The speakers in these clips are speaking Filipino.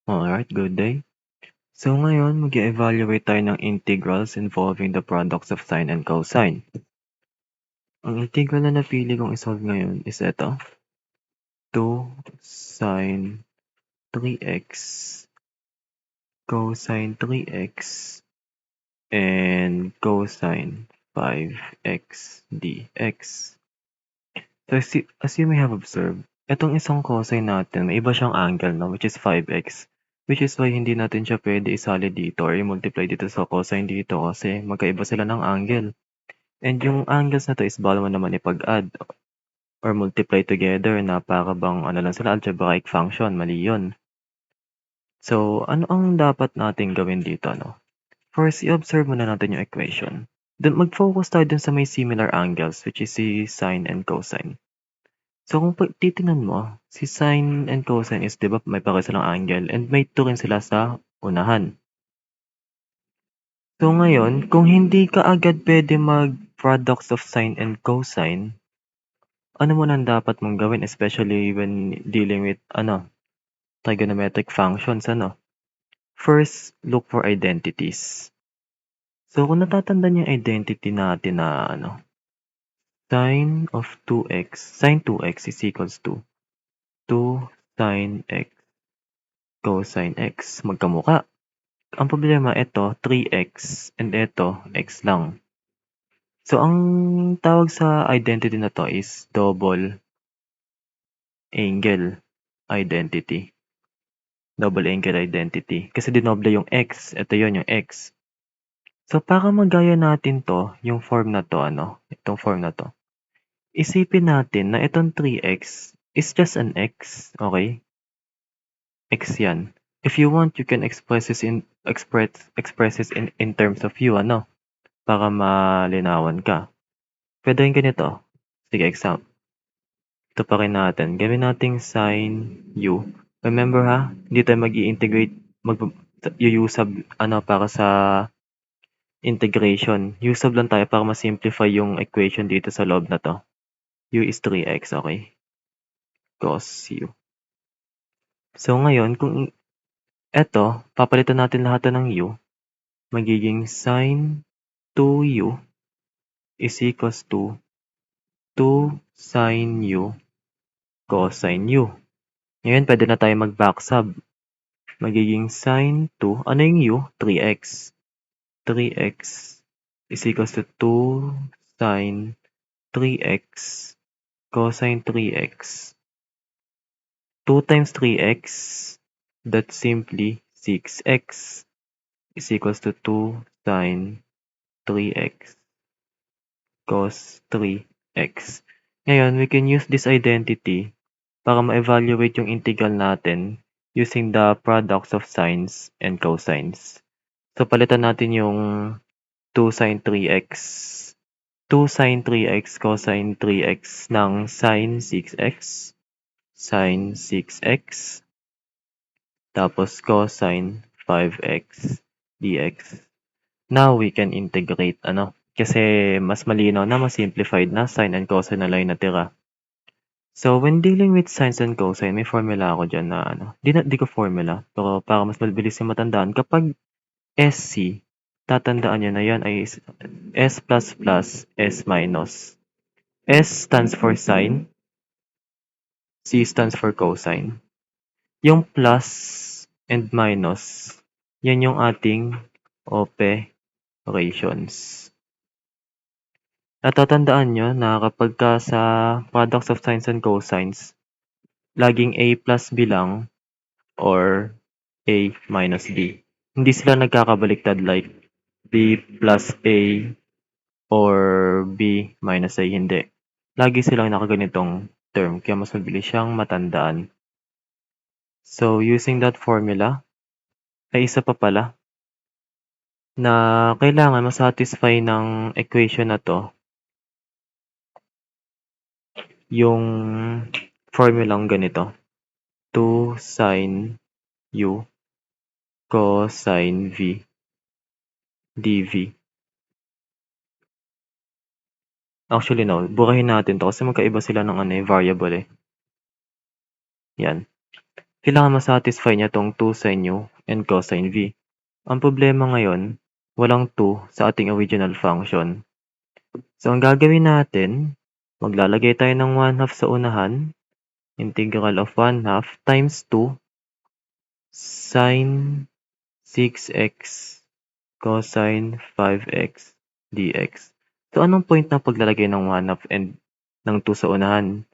Alright, good day. So ngayon, mag-evaluate tayo ng integrals involving the products of sine and cosine. Ang integral na napili kong isolve ngayon is ito. 2 sine 3x cosine 3x and cosine 5x dx. So as you may have observed, itong isang cosine natin, may iba siyang angle, no, which is 5x. Which is why hindi natin siya pwede isali dito or i-multiply dito sa cosine dito kasi magkaiba sila ng angle. And yung angles na to is bawal mo naman ipag-add or multiply together na para bang ano lang sila, algebraic function, mali yun. So, ano ang dapat nating gawin dito, no? First, i-observe muna natin yung equation. Then, mag-focus tayo dun sa may similar angles, which is si sine and cosine. So, kung titingnan mo, si sine and cosine is, di ba, may pareho silang angle and may 2 rin sila sa unahan. So, ngayon, kung hindi ka agad pwede mag-products of sine and cosine, ano muna ang dapat mong gawin, especially when dealing with, trigonometric functions, First, look for identities. So, kung natatandaan yung identity natin na, sine 2x is equals to 2 sine x cosine x. Magkamukha. Ang problema, ito, 3x, and ito, x lang. So, ang tawag sa identity na to is double angle identity. Double angle identity. Kasi dinoble yung x. Ito yon yung x. So, para magaya natin to, yung form na to, itong form na to, isipin natin na itong 3x is just an x, okay? X yan. If you want, you can express this in terms of u, para malinawan ka. Pwede rin ganito. Sige, example. Ito pa rin natin. Gawin nating sin u. Remember ha, hindi tayo mag-i-integrate, mag-usab, para sa integration. Usab lang tayo para ma-simplify yung equation dito sa loob na to. U is 3x, okay? Cos u. So ngayon, kung eto, papalitan natin lahat ng u, magiging sin 2u is equals to 2 sin u cosine u. Ngayon, pwede na tayo mag-backsub. Magiging sin 2, ano yung u? 3x. 3x is equals to 2 sin 3x cosine 3x. 2 times 3x, that's simply 6x is equals to 2 sin 3x cos 3x. Ngayon, we can use this identity para ma-evaluate yung integral natin using the products of sines and cosines. So, palitan natin yung 2 sin 3x. 2 sin 3x cosine 3x ng sin 6x. Sin 6x. Tapos cosine 5x dx. Now, we can integrate, kasi mas malinaw na, mas simplified na, sine and cosine na lang yung natira. So, when dealing with sines and cosine, may formula ako dyan na, di ko formula, pero para mas mabilis yung matandaan, kapag SC, tatandaan nyo na yan ay S plus plus, S minus. S stands for sine, C stands for cosine. Yung plus and minus, yan yung ating operations. Natatandaan nyo na kapag sa products of sines and cosines, laging A plus B lang or A minus B. Hindi sila nagkakabaliktad like B plus A or B minus A, hindi. Lagi silang nakaganitong term, kaya mas mabilis siyang matandaan. So, using that formula, ay isa pa pala na kailangan masatisfy ng equation na to yung formulang ganito. 2 sin u cosine v dv. Actually, no. Burahin natin to kasi magkaiba sila ng variable eh. Yan. kailangan ma-satisfy niya 'tong 2 sin u and cosine v. Ang problema ngayon, walang 2 sa ating original function. So, ang gagawin natin, maglalagay tayo ng 1/2 sa unahan, integral of 1/2 times 2 sin 6x cosine 5x dx. So, anong point ng paglalagay ng 1/2 and ng 2 sa unahan?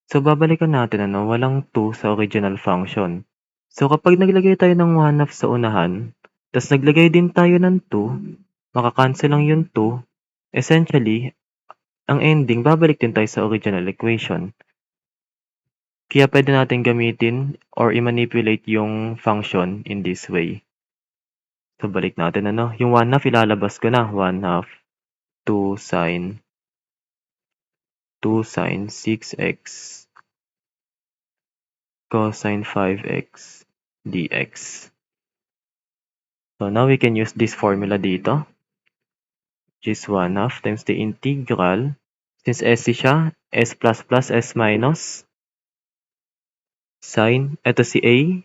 So, babalikan natin walang 2 sa original function. So, kapag naglagay tayo ng 1/2 sa unahan, tas naglagay din tayo ng 2, maka-cancel lang yung 2. Essentially, ang ending, babalik din tayo sa original equation. Kaya pwede natin gamitin or i-manipulate yung function in this way. So, balik natin yung 1/2 ilalabas ko na. 1/2 2 sin 6x cosine 5x dx. So, now we can use this formula dito, which is 1/2 times the integral. Since s siya, s plus plus, s minus, sin, ito si a,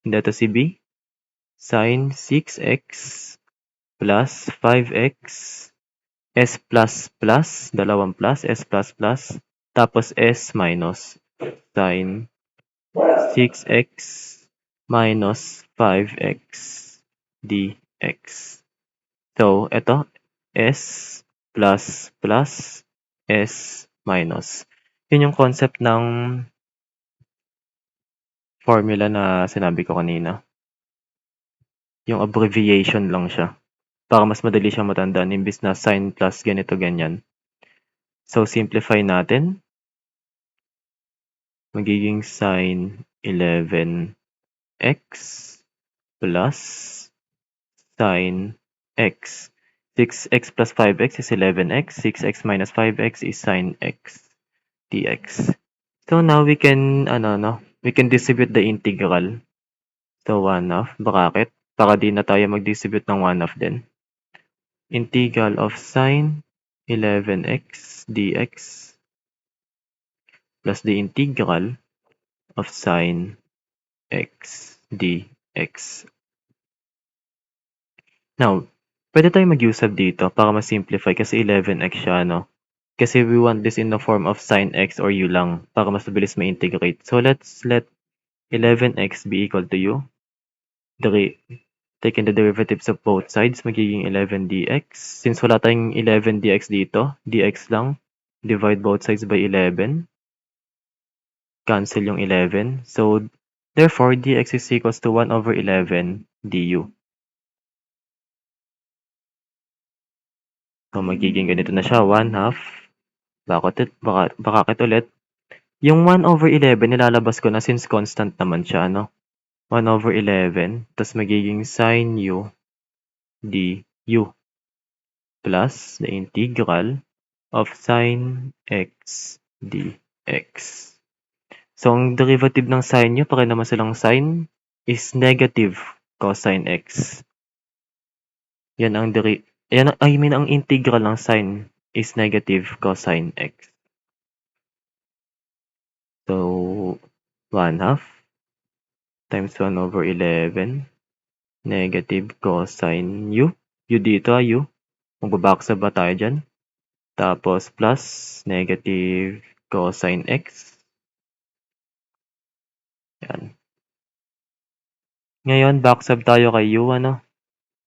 hindi ito si b, sin 6x plus 5x, s plus plus, dalawang plus, s plus plus, tapos s minus, sin 6x minus 5x dx. So, ito, s plus plus, s minus. Yun yung concept ng formula na sinabi ko kanina. Yung abbreviation lang siya. Para mas madali siyang matandaan imbis na sin plus ganito ganyan. So, simplify natin. Magiging sin 11x plus sin x. 6x plus 5x is 11x. 6x minus 5x is sin x dx. So, now we can, we can distribute the integral. So, 1/2 bracket. Para di na tayo mag-distribute ng 1/2 din. Integral of sin 11x dx plus the integral of sin x dx. Now, pwede tayo mag-use of dito para ma-simplify kasi 11x siya, Kasi we want this in the form of sin x or u lang para mas mabilis ma-integrate. So, let's let 11x be equal to u. Taking the derivatives of both sides, magiging 11 dx. Since wala tayong 11 dx dito, dx lang. Divide both sides by 11. Cancel yung 11. So, therefore, dx is equals to 1 over 11 du. So, magiging ganito na siya, 1/2. Bakit ulit? Yung 1 over 11, nilalabas ko na since constant naman siya, 1 over 11, tas magiging sin u du plus the integral of sin x dx. So, ang derivative ng sin u, pare naman silang sin, is negative cosine x. Yan ang ang integral ng sin is negative cosine x. So, 1/2 times 1 over 11 negative cosine u. U dito, u. Magbabaksa ba tayo dyan? Tapos, plus negative cosine x. Yan. Ngayon, backsub tayo kay u,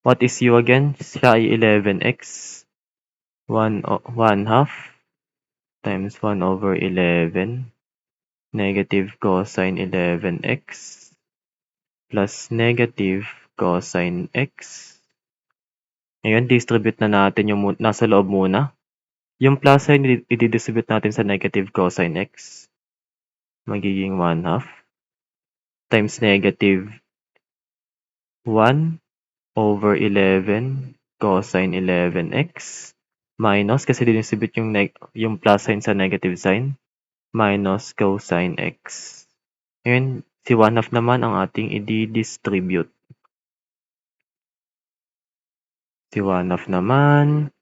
What is u again? Siya ay 11x. 1/2 times 1 over 11 negative cosine 11x plus negative cosine x. Ngayon, distribute na natin yung nasa loob muna. Yung plus sign, i-distribute natin sa negative cosine x. Magiging 1/2 times negative 1 over 11 cosine 11x minus, kasi distribute yung plus sign sa negative sign, minus cosine x. Ngayon, si 1/2 naman ang ating i-distribute. Si 1/2 naman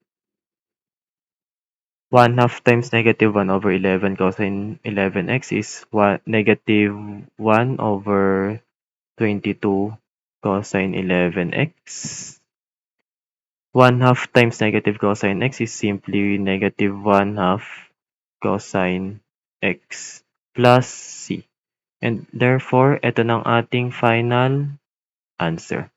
1/2 times -1/11 cosine 11x is -1/22 cosine 11x. 1/2 times negative cosine x is simply -1/2 cosine x plus c. And therefore, ito na ang ating final answer.